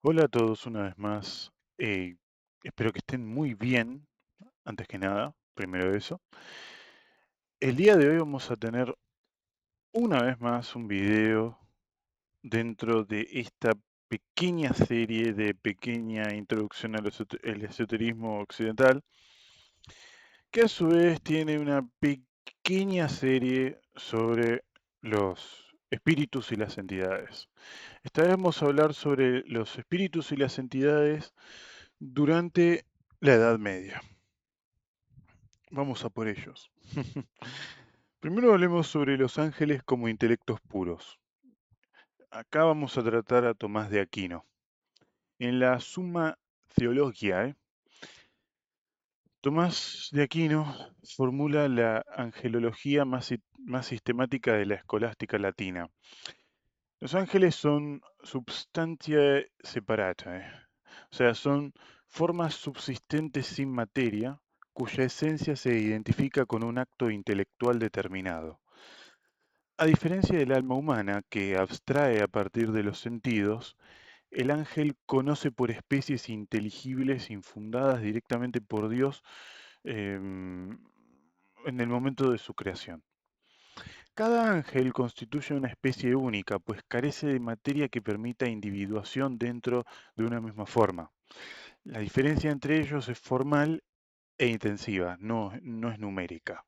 Hola a todos una vez más. Espero que estén muy bien, antes que nada, primero eso. El día de hoy vamos a tener una vez más un video dentro de esta pequeña serie de pequeña introducción al esoterismo occidental, que a su vez tiene una pequeña serie sobre los espíritus y las entidades. Esta vez vamos a hablar sobre los espíritus y las entidades durante la Edad Media. Vamos a por ellos. Primero hablemos sobre los ángeles como intelectos puros. Acá vamos a tratar a Tomás de Aquino. En la Summa Theologiae, Tomás de Aquino formula la angelología más sistemática de la escolástica latina. Los ángeles son substantiae separatae, o sea, son formas subsistentes sin materia, cuya esencia se identifica con un acto intelectual determinado. A diferencia del alma humana, que abstrae a partir de los sentidos, el ángel conoce por especies inteligibles infundadas directamente por Dios en el momento de su creación. Cada ángel constituye una especie única, pues carece de materia que permita individuación dentro de una misma forma. La diferencia entre ellos es formal e intensiva, no es numérica.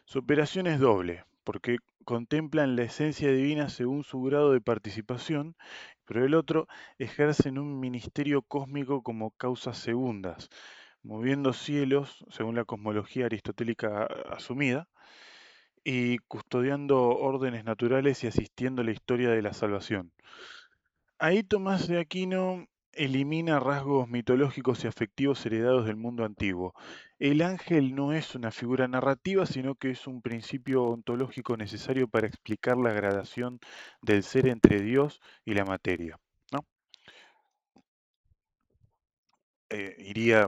Su operación es doble, porque contemplan la esencia divina según su grado de participación, pero el otro ejercen un ministerio cósmico como causas segundas, moviendo cielos, según la cosmología aristotélica asumida, y custodiando órdenes naturales y asistiendo a la historia de la salvación. Ahí Tomás de Aquino elimina rasgos mitológicos y afectivos heredados del mundo antiguo. El ángel no es una figura narrativa, sino que es un principio ontológico necesario para explicar la gradación del ser entre Dios y la materia, ¿no? Iría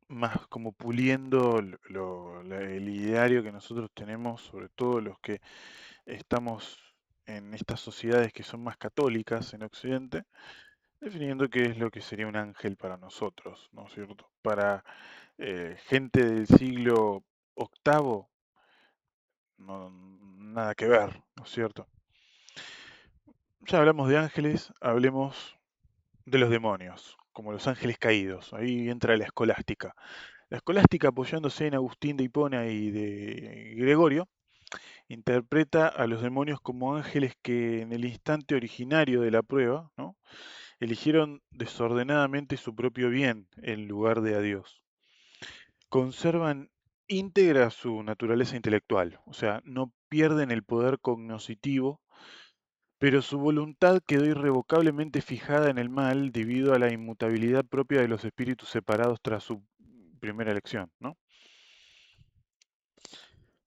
más como puliendo el ideario que nosotros tenemos, sobre todo los que estamos en estas sociedades que son más católicas en Occidente, definiendo qué es lo que sería un ángel para nosotros, ¿no es cierto? Para gente del siglo octavo, no, nada que ver, ¿no es cierto? Ya hablamos de ángeles, hablemos de los demonios, como los ángeles caídos. Ahí entra la escolástica. La escolástica, apoyándose en Agustín de Hipona y de Gregorio, interpreta a los demonios como ángeles que en el instante originario de la prueba, ¿no?, eligieron desordenadamente su propio bien en lugar de a Dios. Conservan íntegra su naturaleza intelectual, o sea, no pierden el poder cognoscitivo, pero su voluntad quedó irrevocablemente fijada en el mal debido a la inmutabilidad propia de los espíritus separados tras su primera elección, ¿no?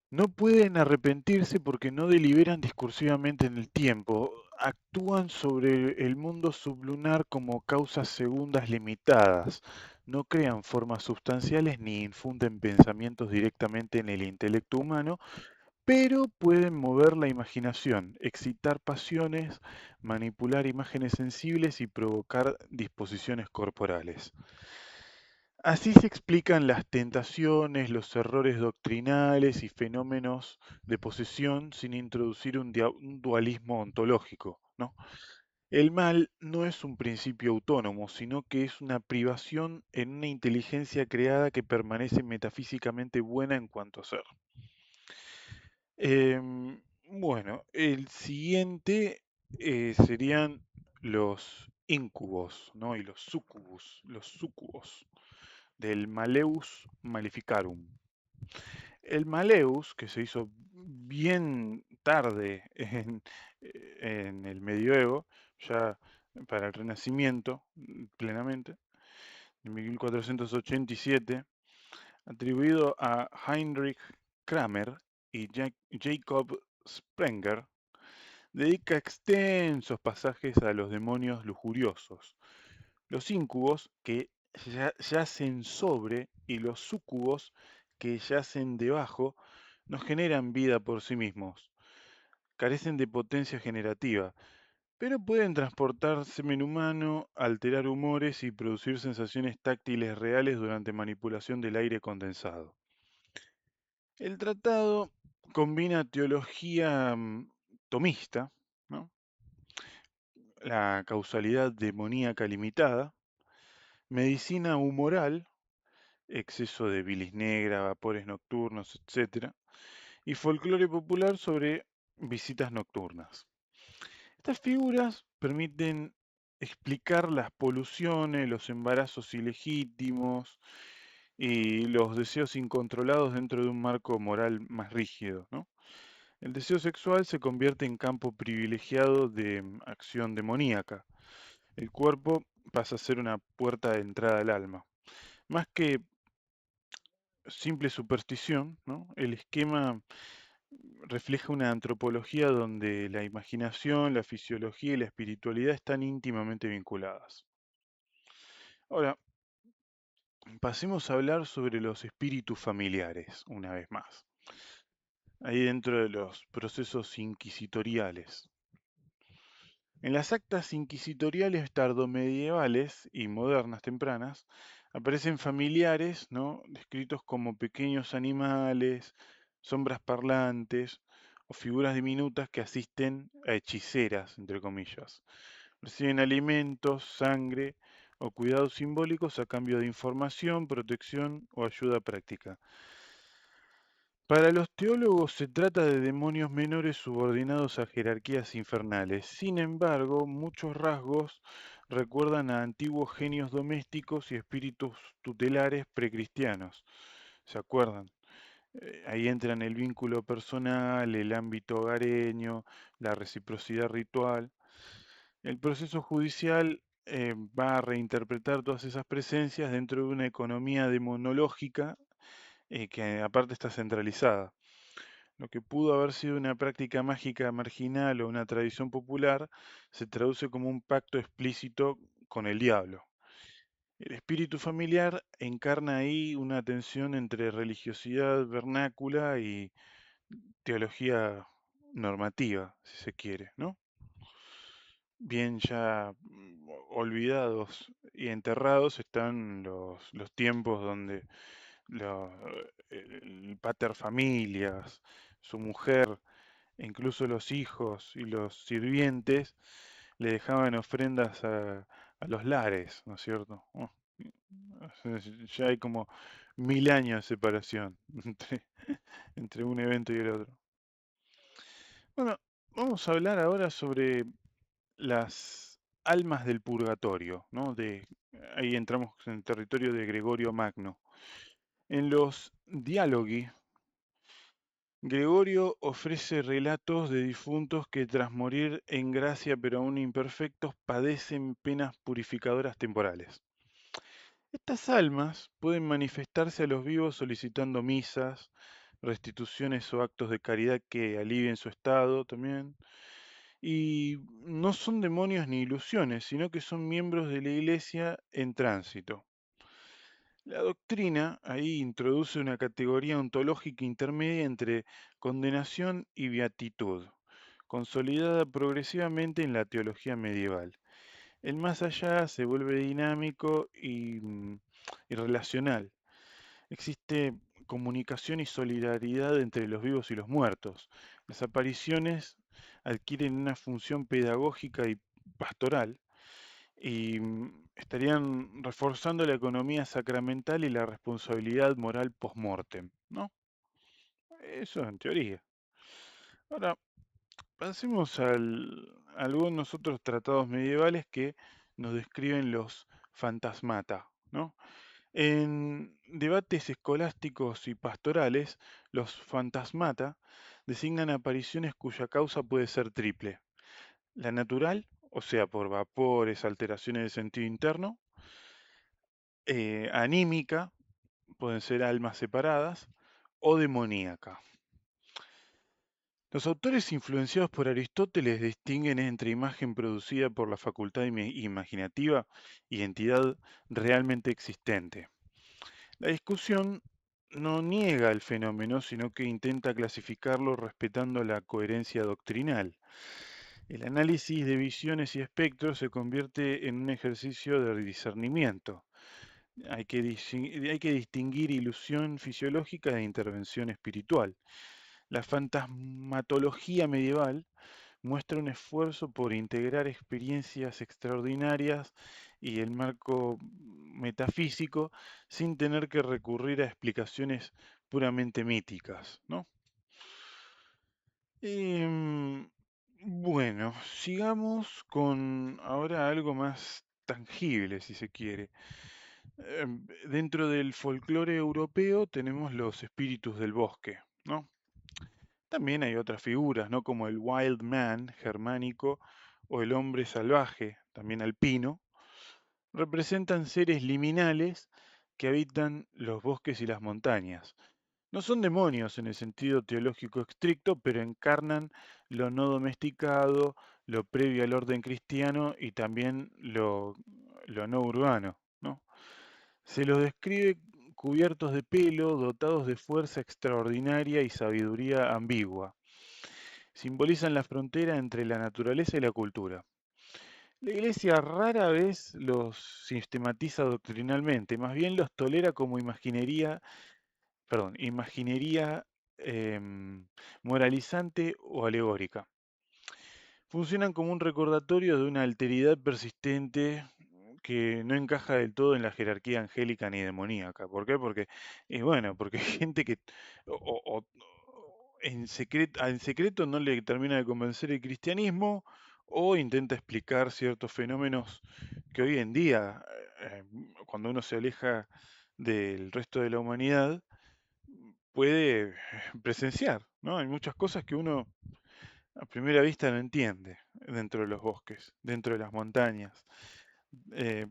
No pueden arrepentirse porque no deliberan discursivamente en el tiempo, actúan sobre el mundo sublunar como causas segundas limitadas, no crean formas sustanciales ni infunden pensamientos directamente en el intelecto humano, pero pueden mover la imaginación, excitar pasiones, manipular imágenes sensibles y provocar disposiciones corporales. Así se explican las tentaciones, los errores doctrinales y fenómenos de posesión sin introducir un dualismo ontológico, ¿no? El mal no es un principio autónomo, sino que es una privación en una inteligencia creada que permanece metafísicamente buena en cuanto a ser. Bueno, el siguiente serían los incubos, ¿no? Y los sucubos del Maleus Maleficarum. El Maleus, que se hizo bien tarde en el medioevo, ya para el Renacimiento plenamente, en 1487, atribuido a Heinrich Kramer y Jacob Sprenger, dedica extensos pasajes a los demonios lujuriosos, los incubos que yacen sobre y los súcubos que yacen debajo no generan vida por sí mismos, carecen de potencia generativa, pero pueden transportar semen humano, alterar humores y producir sensaciones táctiles reales durante manipulación del aire condensado. El tratado combina teología tomista, ¿no? La causalidad demoníaca limitada, medicina humoral, exceso de bilis negra, vapores nocturnos, etc., y folclore popular sobre visitas nocturnas. Estas figuras permiten explicar las poluciones, los embarazos ilegítimos y los deseos incontrolados dentro de un marco moral más rígido, ¿no? El deseo sexual se convierte en campo privilegiado de acción demoníaca. El cuerpo pasa a ser una puerta de entrada al alma. Más que simple superstición, ¿no? El esquema refleja una antropología donde la imaginación, la fisiología y la espiritualidad están íntimamente vinculadas. Ahora, pasemos a hablar sobre los espíritus familiares, una vez más, ahí dentro de los procesos inquisitoriales. En las actas inquisitoriales tardomedievales y modernas tempranas aparecen familiares, ¿no? Descritos como pequeños animales, sombras parlantes o figuras diminutas que asisten a hechiceras, entre comillas. Reciben alimentos, sangre o cuidados simbólicos a cambio de información, protección o ayuda práctica. Para los teólogos se trata de demonios menores subordinados a jerarquías infernales. Sin embargo, muchos rasgos recuerdan a antiguos genios domésticos y espíritus tutelares precristianos. ¿Se acuerdan? Ahí entran el vínculo personal, el ámbito hogareño, la reciprocidad ritual. El proceso judicial va a reinterpretar todas esas presencias dentro de una economía demonológica que aparte está centralizada. Lo que pudo haber sido una práctica mágica marginal o una tradición popular se traduce como un pacto explícito con el diablo. El espíritu familiar encarna ahí una tensión entre religiosidad vernácula y teología normativa, si se quiere, ¿no? Bien ya olvidados y enterrados están los tiempos donde lo- el pater familias, su mujer, e incluso los hijos y los sirvientes le dejaban ofrendas a los lares, ¿no es cierto? Oh, ya hay como 1000 años de separación entre un evento y el otro. Bueno, vamos a hablar ahora sobre las almas del purgatorio, ¿no? Ahí entramos en territorio de Gregorio Magno. En los Dialoghi, Gregorio ofrece relatos de difuntos que tras morir en gracia pero aún imperfectos padecen penas purificadoras temporales. Estas almas pueden manifestarse a los vivos solicitando misas, restituciones o actos de caridad que alivien su estado también. Y no son demonios ni ilusiones, sino que son miembros de la iglesia en tránsito. La doctrina ahí introduce una categoría ontológica intermedia entre condenación y beatitud, consolidada progresivamente en la teología medieval. El más allá se vuelve dinámico y relacional. Existe comunicación y solidaridad entre los vivos y los muertos. Las apariciones adquieren una función pedagógica y pastoral y estarían reforzando la economía sacramental y la responsabilidad moral post-mortem, ¿no? Eso en teoría. Ahora, pasemos a algunos otros tratados medievales que nos describen los fantasmata, ¿no? En debates escolásticos y pastorales, los fantasmata designan apariciones cuya causa puede ser triple. La natural, o sea, por vapores, alteraciones de sentido interno, anímica, pueden ser almas separadas, o demoníaca. Los autores influenciados por Aristóteles distinguen entre imagen producida por la facultad imaginativa y entidad realmente existente. La discusión no niega el fenómeno, sino que intenta clasificarlo respetando la coherencia doctrinal. El análisis de visiones y espectros se convierte en un ejercicio de discernimiento. Hay que distinguir ilusión fisiológica de intervención espiritual. La fantasmatología medieval muestra un esfuerzo por integrar experiencias extraordinarias y el marco metafísico sin tener que recurrir a explicaciones puramente míticas, ¿no? Em, bueno, sigamos con ahora algo más tangible, si se quiere. Dentro del folclore europeo tenemos los espíritus del bosque, ¿no? También hay otras figuras, ¿no? Como el wild man germánico o el hombre salvaje, también alpino, representan seres liminales que habitan los bosques y las montañas. No son demonios en el sentido teológico estricto, pero encarnan lo no domesticado, lo previo al orden cristiano y también lo no urbano, ¿no? Se los describe cubiertos de pelo, dotados de fuerza extraordinaria y sabiduría ambigua. Simbolizan la frontera entre la naturaleza y la cultura. La Iglesia rara vez los sistematiza doctrinalmente, más bien los tolera como imaginería moralizante o alegórica. Funcionan como un recordatorio de una alteridad persistente que no encaja del todo en la jerarquía angélica ni demoníaca. ¿Por qué? Porque, bueno, porque hay gente que en secreto no le termina de convencer el cristianismo o intenta explicar ciertos fenómenos que hoy en día, cuando uno se aleja del resto de la humanidad, puede presenciar, ¿no? Hay muchas cosas que uno a primera vista no entiende dentro de los bosques, dentro de las montañas,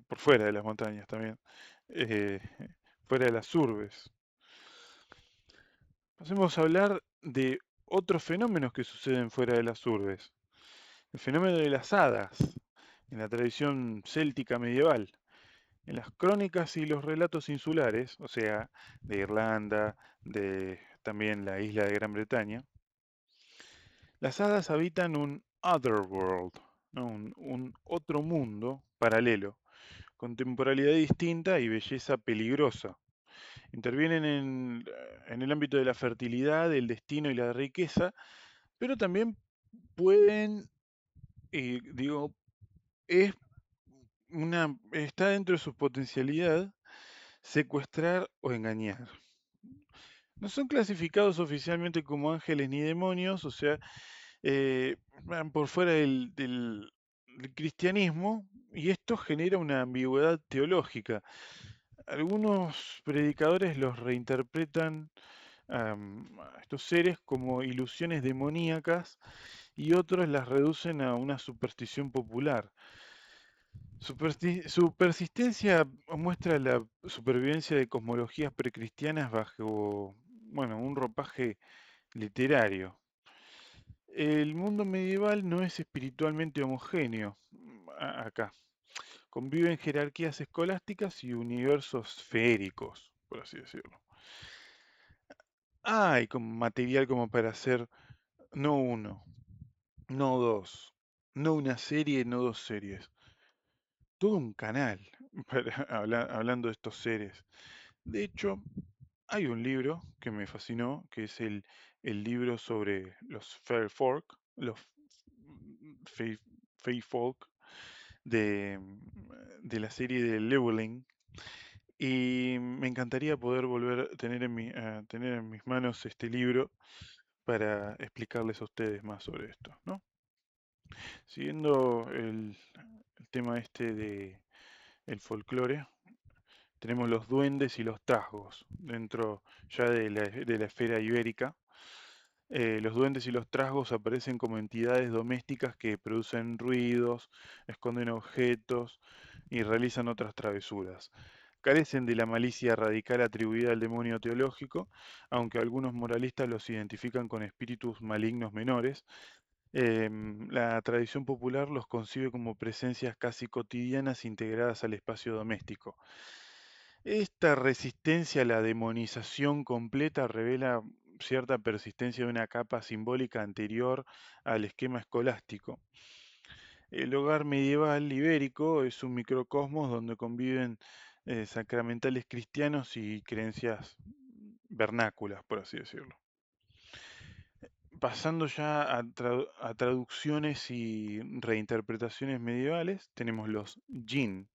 por fuera de las montañas también, eh, fuera de las urbes. Pasemos a hablar de otros fenómenos que suceden fuera de las urbes. El fenómeno de las hadas, en la tradición céltica medieval. En las crónicas y los relatos insulares, o sea, de Irlanda, de también la isla de Gran Bretaña, las hadas habitan un otherworld, ¿no? Un otro mundo paralelo, con temporalidad distinta y belleza peligrosa. Intervienen en el ámbito de la fertilidad, el destino y la riqueza, pero también pueden, digo, es está dentro de su potencialidad secuestrar o engañar. No son clasificados oficialmente como ángeles ni demonios, o sea, van por fuera del cristianismo, y esto genera una ambigüedad teológica. Algunos predicadores los reinterpretan a estos seres como ilusiones demoníacas y otros las reducen a una superstición popular. Su persistencia muestra la supervivencia de cosmologías precristianas bajo, bueno, un ropaje literario. El mundo medieval no es espiritualmente homogéneo acá. Conviven jerarquías escolásticas y universos feéricos, por así decirlo. Hay como material como para hacer no uno, no dos, no una serie, no dos series. Todo un canal para hablando de estos seres. De hecho, hay un libro que me fascinó, que es el libro sobre los Fair Folk, los Fey, Fey Folk de, de la serie de Llewellyn. Y me encantaría poder volver a tener en mis manos este libro para explicarles a ustedes más sobre esto, ¿no? Siguiendo el tema este de el folclore, tenemos los duendes y los trasgos dentro ya de la esfera ibérica. Los duendes y los trasgos aparecen como entidades domésticas que producen ruidos, esconden objetos y realizan otras travesuras. Carecen de la malicia radical atribuida al demonio teológico, aunque algunos moralistas los identifican con espíritus malignos menores. La tradición popular los concibe como presencias casi cotidianas integradas al espacio doméstico. Esta resistencia a la demonización completa revela cierta persistencia de una capa simbólica anterior al esquema escolástico. El hogar medieval ibérico es un microcosmos donde conviven sacramentales cristianos y creencias vernáculas, por así decirlo. Pasando ya a traducciones y reinterpretaciones medievales, tenemos los jinn.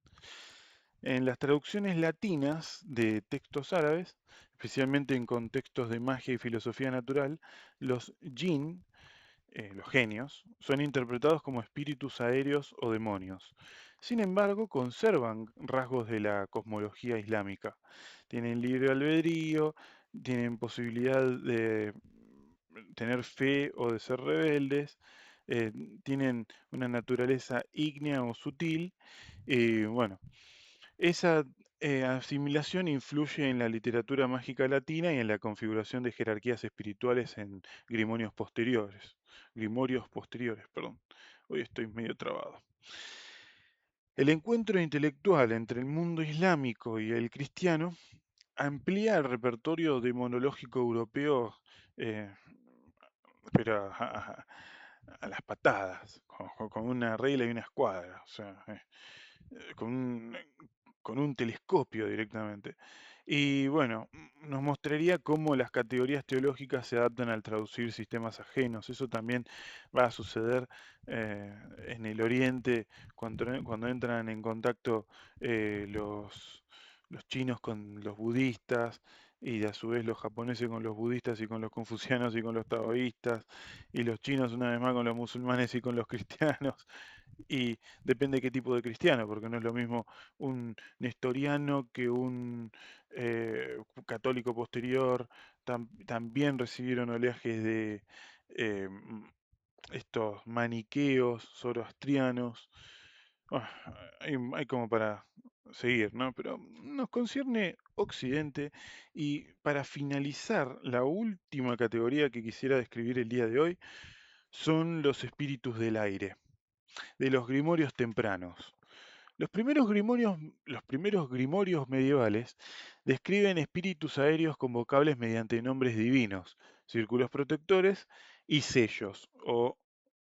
En las traducciones latinas de textos árabes, especialmente en contextos de magia y filosofía natural, los jinn, los genios, son interpretados como espíritus aéreos o demonios. Sin embargo, conservan rasgos de la cosmología islámica. Tienen libre albedrío, tienen posibilidad de tener fe o de ser rebeldes, eh, tienen una naturaleza ígnea o sutil, y bueno, esa asimilación influye en la literatura mágica latina y en la configuración de jerarquías espirituales en grimorios posteriores, perdón. Hoy estoy medio trabado. El encuentro intelectual entre el mundo islámico y el cristiano amplía el repertorio demonológico europeo, eh, pero a las patadas, con una regla y una escuadra. O sea, con un telescopio directamente. Y bueno, nos mostraría cómo las categorías teológicas se adaptan al traducir sistemas ajenos. Eso también va a suceder en el Oriente cuando entran en contacto los chinos con los budistas y a su vez los japoneses con los budistas y con los confucianos y con los taoístas y los chinos una vez más con los musulmanes y con los cristianos. Y depende de qué tipo de cristiano, porque no es lo mismo un nestoriano que un católico posterior. También recibieron oleajes de estos maniqueos zoroastrianos. Ah, hay como para seguir, ¿no? Pero nos concierne Occidente y para finalizar, la última categoría que quisiera describir el día de hoy son los espíritus del aire de los grimorios tempranos. Los primeros grimorios medievales describen espíritus aéreos convocables mediante nombres divinos, círculos protectores y sellos, o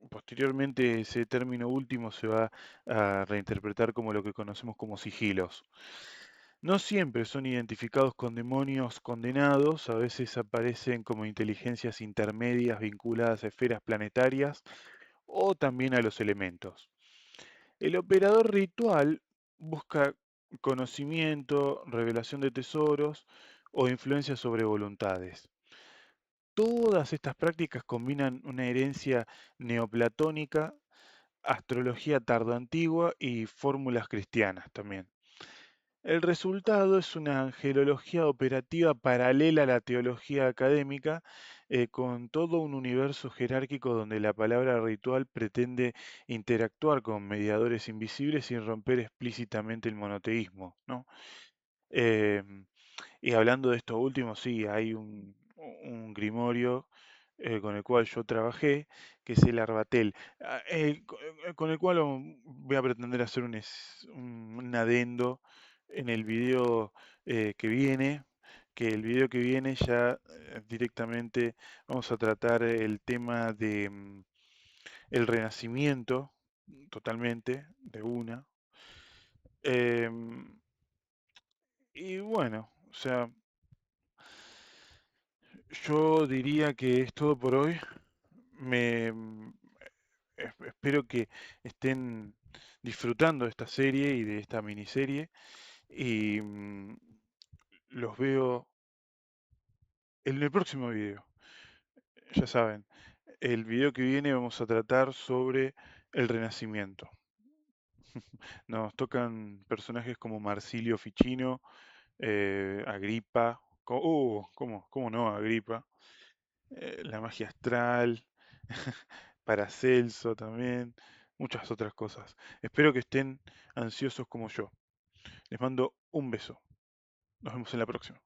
posteriormente ese término último se va a reinterpretar como lo que conocemos como sigilos. No siempre son identificados con demonios condenados, a veces aparecen como inteligencias intermedias vinculadas a esferas planetarias o también a los elementos. El operador ritual busca conocimiento, revelación de tesoros o influencia sobre voluntades. Todas estas prácticas combinan una herencia neoplatónica, astrología tardoantigua y fórmulas cristianas también. El resultado es una angelología operativa paralela a la teología académica, con todo un universo jerárquico donde la palabra ritual pretende interactuar con mediadores invisibles sin romper explícitamente el monoteísmo, ¿no? Em, y hablando de esto último, sí, hay un grimorio con el cual yo trabajé, que es el Arbatel, con el cual voy a pretender hacer un adendo en el video que viene, que el video que viene ya directamente vamos a tratar el tema de el Renacimiento, totalmente, de una. Em, y bueno, o sea, yo diría que es todo por hoy. Me espero que estén disfrutando de esta serie y de esta miniserie y los veo en el próximo video. Ya saben, el video que viene vamos a tratar sobre el Renacimiento. Nos tocan personajes como Marsilio Ficino, Agripa, ¿cómo no Agripa? La magia astral, Paracelso también, muchas otras cosas. Espero que estén ansiosos como yo. Les mando un beso. Nos vemos en la próxima.